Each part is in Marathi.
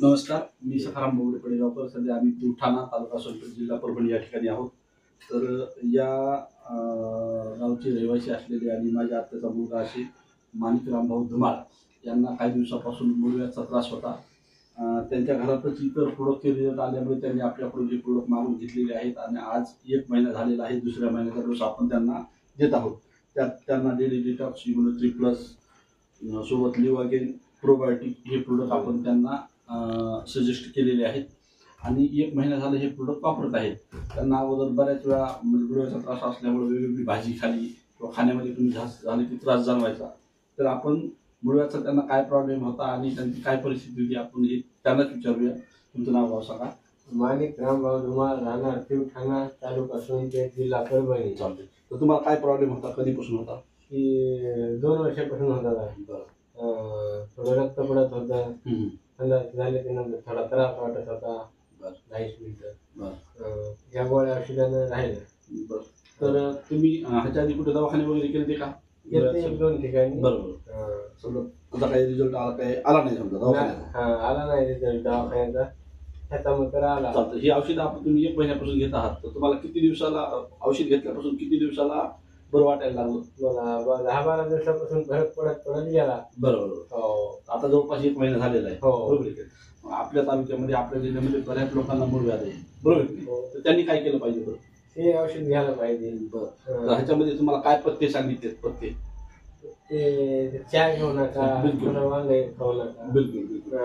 नमस्कार, मी सखाराम बोगडे पडेगावकर. सध्या आम्ही तुठाणा तालुका सोनपेठ जिल्हा परभणी या ठिकाणी आहोत. तर या गावचे रहिवासी असलेले आणि माझ्या आत्याचा मुलगा असे माणिकराम भाऊ धुमाळ यांना काही दिवसापासून मुळव्याधचा त्रास होता. त्यांच्या घरातच इतर प्रोडक्टचे रिझल्ट आल्यामुळे त्यांनी आपल्याकडून जे प्रोडक्ट मागून घेतलेले आहेत आणि आज 1 महिना झालेला आहे. दुसऱ्या महिन्याचा डोस आपण त्यांना देत आहोत. त्यात त्यांना डेली डिटॉक्स इम्युनिटी प्लस सोबत लिव्हागेन प्रोबायोटिक हे प्रोडक्ट आपण त्यांना सजेस्ट केलेले आहेत आणि 1 महिना झालं हे प्रोडक्ट वापरत आहेत. त्यांना अगोदर बऱ्याच वेळा गुडघ्याचा त्रास असल्यामुळे वेगवेगळी भाजी खाली किंवा खाण्यामध्ये तुम्ही जास्त झाली की त्रास जाणवायचा. तर आपण गुडघ्याचा त्यांना काय प्रॉब्लेम होता आणि त्यांची काय परिस्थिती होती आपण हे त्यांनाच विचारूया. तुमचं नाव गाव सांगा. माणिकराम भाऊ धुमाळ, राहणार तुठाणा, तालुका सोनपेठ, जिल्हा परभणी. चालते. तर तुम्हाला काय प्रॉब्लेम होता, कधीपासून होता? की 2 वर्षापासून होता. बरं. थोडं रक्त पडत होतं, संडास झाले की नंतर थोडा त्रास वाटत होता. बरं. 10 मिनिटं. बरं. या गोळ्या औषधानं राहिलं. बरं. तर तुम्ही ह्याच्या आधी कुठे दवाखाने वगैरे केले का? येते 1-2 ठिकाणी. बरोबर. समजा तुझा काही रिझल्ट आला, काही आला नाही समजा दवाखान्याचा? आला नाही रिझल्ट दवाखान्याचा. ह्याचा मग तर आला. चालतं. ही औषधं आपण तुम्ही 1 महिन्यापासून घेत आहात, तर तुम्हाला किती दिवसाला औषध घेतल्यापासून किती दिवसाला बरं वाटायला लागलं? मला 10-12 दिवसापासून फरक पडत गेला. बरोबर. हो. आता जवळपास 1 महिना झालेला आहे. हो. बरोबर आहे. आपल्या तालुक्यामध्ये आपल्या जिल्ह्यामध्ये बऱ्याच लोकांना मूळव्याध आहे, बरोबर आहे. हो. तर त्यांनी काय केलं पाहिजे बरं? हे औषध घ्यायला पाहिजे. बरं. तर ह्याच्यामध्ये तुम्हाला काय पथ्य सांगितलेत? पथ्य ते चहा घेऊ नका, बिलकुल. थोडं वांगे खाऊ नका. बिलकुल बिलकुल.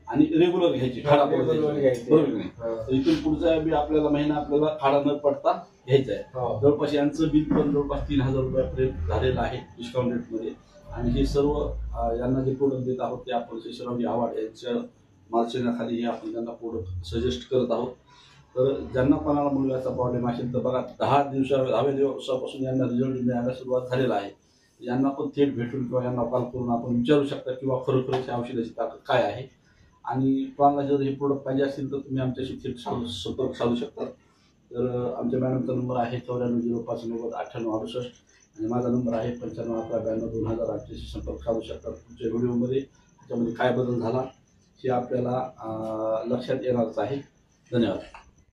आणि रेग्युलर घ्यायची, खाडा पडत रेग्युलर घ्यायची. बरोबर नाही. तर इथून पुढचा बी आपल्याला महिना आपल्याला खाडा न पडता घ्यायचा आहे. हो. जवळपास यांचं बिल पण जवळपास 3000 रुपयापर्यंत झालेलं आहे डिस्काउंट रेटमध्ये. आणि हे सर्व यांना जे प्रोडक्ट देत आहोत ते आपण शेषरावजी आव्हाड यांच्या मार्गदर्शनाखाली हे आपण त्यांना प्रोडक्ट सजेस्ट करत आहोत. तर ज्यांना कोणाला मुळव्याधचा प्रॉब्लेम असेल तर बघा 10व्या दिवसापासून यांना रिझल्ट मिळायला सुरुवात झालेला आहे. यांना पण थेट भेटून किंवा यांना कॉल करून आपण विचारू शकता किंवा खरोखरच या औषधाची ताकद काय आहे. आणि तुम्हाला जर हे प्रोडक्ट पाहिजे असतील तर तुम्ही आमच्याशी थेट संपर्क साधू शकता. तर आमच्या मॅडमचा नंबर आहे 9405909868 आणि माझा नंबर आहे 9511922088. संपर्क साधू शकतात. पुढच्या व्हिडिओमध्ये ह्याच्यामध्ये काय बदल झाला हे आपल्याला लक्षात येणारच आहे. धन्यवाद.